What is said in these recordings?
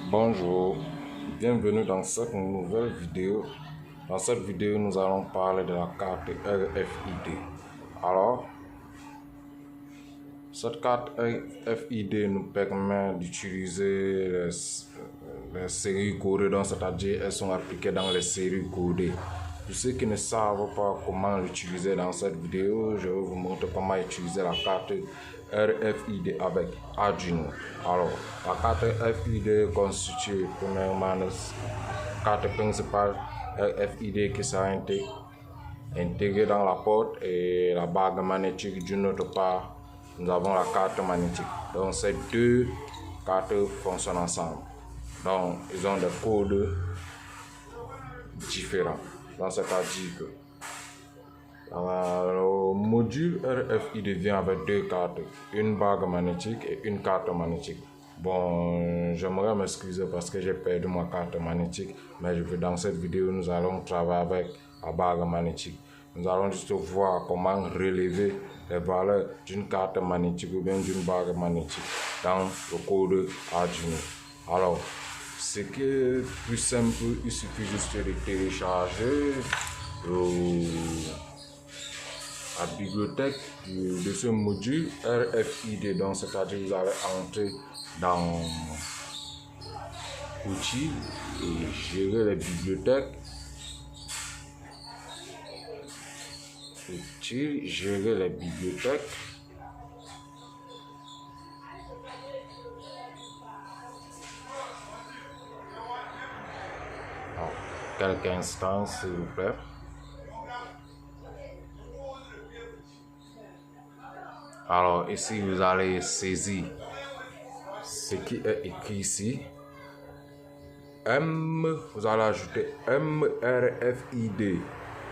Bonjour, bienvenue dans cette nouvelle vidéo. Dans cette vidéo, nous allons parler de la carte RFID. Alors, cette carte RFID nous permet d'utiliser les séries codées, c'est-à-dire elles sont appliquées dans les séries codées. Pour ceux qui ne savent pas comment l'utiliser dans cette vidéo, je vais vous montrer comment utiliser la carte RFID avec Arduino. Alors, la carte RFID est constituée premièrement de carte principale RFID qui sera intégrée dans la porte et la bague magnétique. D'une autre part, nous avons la carte magnétique. Donc, ces deux cartes fonctionnent ensemble. Donc, ils ont des codes différents. Donc, c'est-à-dire que le module RFID vient avec deux cartes, une bague magnétique et une carte magnétique. Bon, j'aimerais m'excuser parce que j'ai perdu ma carte magnétique, mais dans cette vidéo, nous allons travailler avec la bague magnétique. Nous allons juste voir comment relever les valeurs d'une carte magnétique ou bien d'une bague magnétique dans le code Arduino. Alors, ce qui est plus simple, il suffit juste de télécharger la bibliothèque de ce module RFID. Donc, c'est-à-dire que vous allez entrer dans outils et gérer les bibliothèques. Outils, gérer les bibliothèques. Alors, quelques instants, s'il vous plaît. Alors ici, vous allez saisir ce qui est écrit ici. Vous allez ajouter MRFID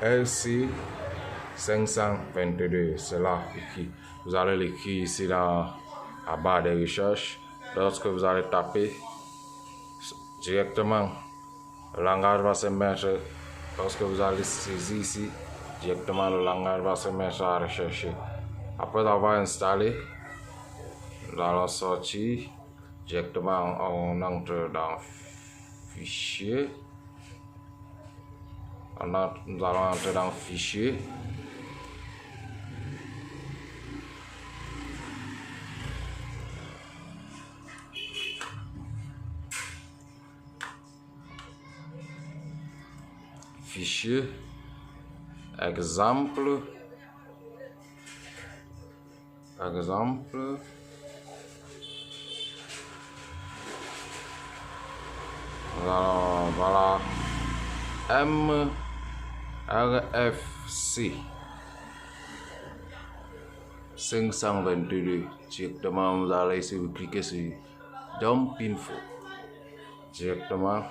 RC 522. C'est là écrit. Vous allez l'écrire ici dans la barre de recherche. Lorsque vous allez taper directement, le langage va se mettre. Lorsque vous allez saisir ici, directement le langage va se mettre à rechercher. Après avoir installé, nous allons sortir directement, on entre dans Fichier. Nous allons entrer dans Fichier. Fichier. Exemple. Alors, voilà, MRFC 522. Directement, vous allez ici, vous cliquez sur Dump Info. Directement,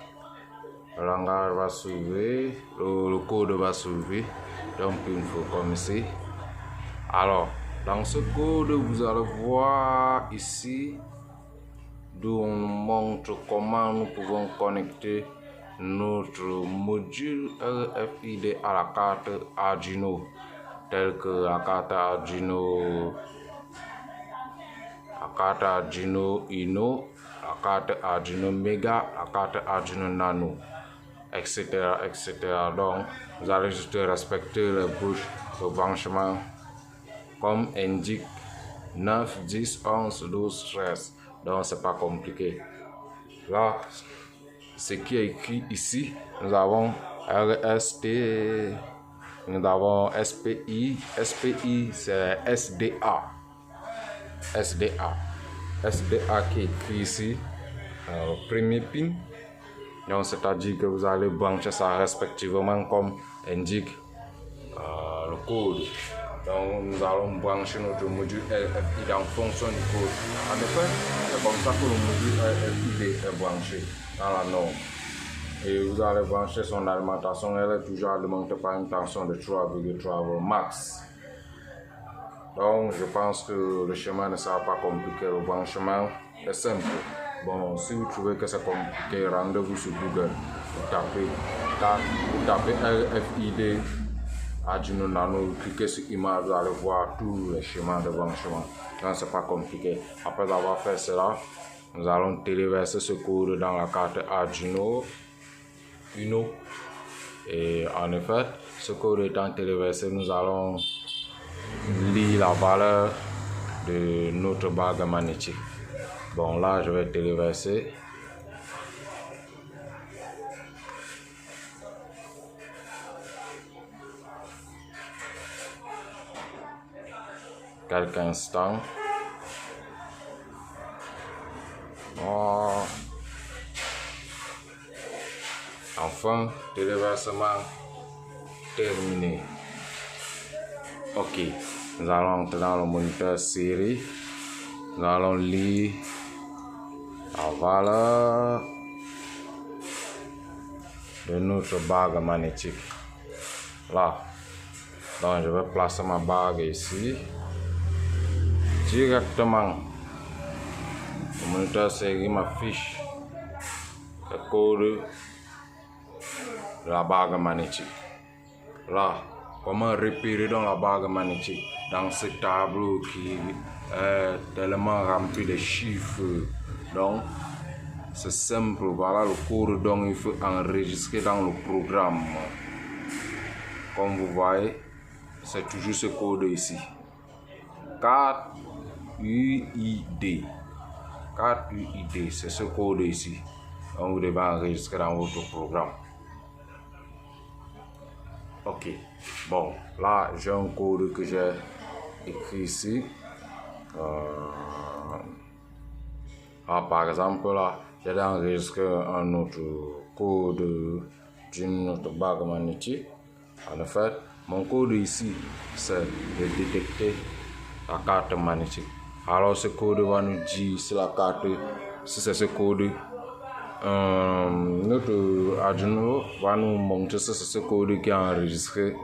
le langage va s'ouvrir, le code va s'ouvrir. Dump Info comme ici. Alors, dans ce code, vous allez voir ici d'où on nous montre comment nous pouvons connecter notre module RFID à la carte Arduino, telle que la carte Arduino Uno, la carte Arduino Mega, la carte Arduino Nano, etc. Donc, vous allez juste respecter les bouches de branchement comme indique 9, 10, 11, 12, 13. Donc, c'est pas compliqué. Là, ce qui est écrit ici, nous avons RST, nous avons SPI. SPI, c'est SDA. SDA qui est écrit ici, le premier pin. Donc, c'est-à-dire que vous allez brancher ça respectivement comme indique le code. Donc, nous allons brancher notre module RFID en fonction du code. En effet, c'est comme ça que le module RFID est branché dans la norme. Et vous allez brancher son alimentation, elle est toujours alimentée par une tension de 3,3 V max. Donc, je pense que le schéma ne sera pas compliqué. Le branchement est simple. Bon, si vous trouvez que c'est compliqué, rendez-vous sur Google. Vous tapez RFID Arduino Nano, cliquez sur image, vous allez voir tous les schémas de branchement. Donc, c'est pas compliqué. Après avoir fait cela, nous allons téléverser ce code dans la carte Arduino Uno. Et en effet, ce code étant téléversé, nous allons lire la valeur de notre bague magnétique. Bon, là, je vais téléverser. Quelques instants. Oh. Enfin, téléversement terminé. Ok, nous allons entrer dans le moniteur série. Nous allons lire la valeur de notre bague magnétique. Là, donc je vais placer ma bague ici. Directement, le moniteur série m'affiche le code de la bague magnétique. Là, comment repérer dans la bague magnétique dans ce tableau qui est tellement rempli de chiffres. Donc, c'est simple. Voilà le code dont il faut enregistrer dans le programme. Comme vous voyez, c'est toujours ce code ici. 4UID. 4UID, c'est ce code ici. Donc, vous devez enregistrer dans votre programme. Ok, bon, là j'ai un code que j'ai écrit ici. Par exemple, là j'ai enregistré un autre code d'une autre bague magnétique. En effet, mon code ici, c'est de détecter la carte magnétique. Alors ce code va nous dire si la carte, si c'est ce code. Notre Arduino va nous montrer ce code qui est enregistré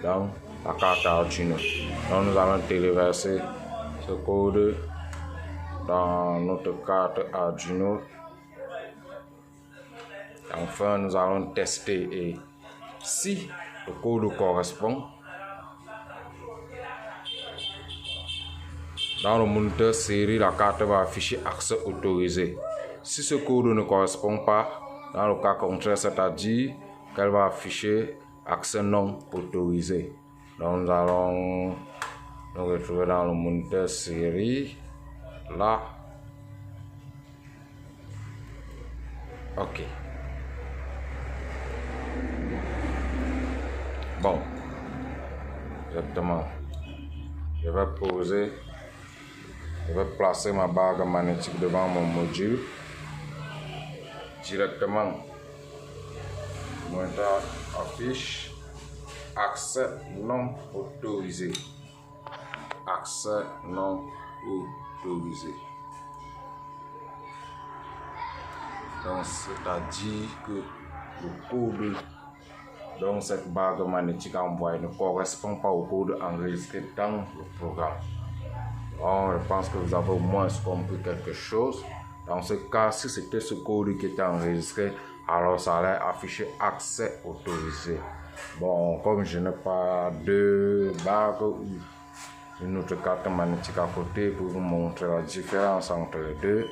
dans la carte Arduino. Donc nous allons téléverser ce code dans notre carte Arduino. Enfin, nous allons tester et si le code correspond, dans le moniteur série, la carte va afficher accès autorisé. Si ce code ne correspond pas, dans le cas contraire, c'est-à-dire qu'elle va afficher accès non autorisé. Donc nous allons nous retrouver dans le moniteur série. Là. Ok. Bon. Exactement. Je vais placer ma bague magnétique devant mon module. Directement, le moniteur affiche accès non autorisé. Accès non autorisé. Donc, c'est-à-dire que le code dont cette bague magnétique envoyée ne correspond pas au code enregistré dans le programme. Donc, je pense que vous avez au moins compris quelque chose. Dans ce cas, si c'était ce code qui était enregistré, alors ça allait afficher accès autorisé. Bon, comme je n'ai pas de bague ou une autre carte magnétique à côté pour vous montrer la différence entre les deux,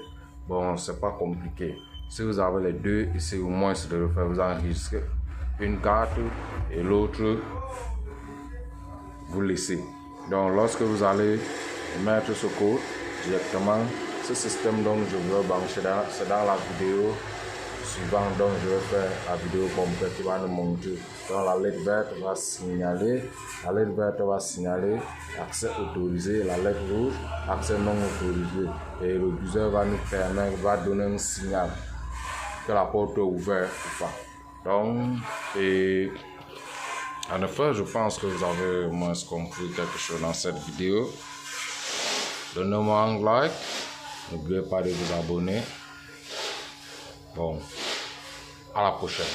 bon, c'est pas compliqué. Si vous avez les deux, essayez au moins de le faire. Vous enregistrer une carte et l'autre, vous laissez. Donc, lorsque vous allez mettre ce code directement, ce système dont je veux brancher, c'est dans la vidéo suivante dont je vais faire la vidéo complète qui va nous montrer. Donc la lettre verte va signaler, accès autorisé, la lettre rouge, accès non autorisé. Et le buzzer va nous permettre, va donner un signal que la porte est ouverte ou pas. Donc, et en effet, je pense que vous avez au moins compris quelque chose dans cette vidéo. Donnez-moi un like. N'oubliez pas de vous abonner. Bon, à la prochaine.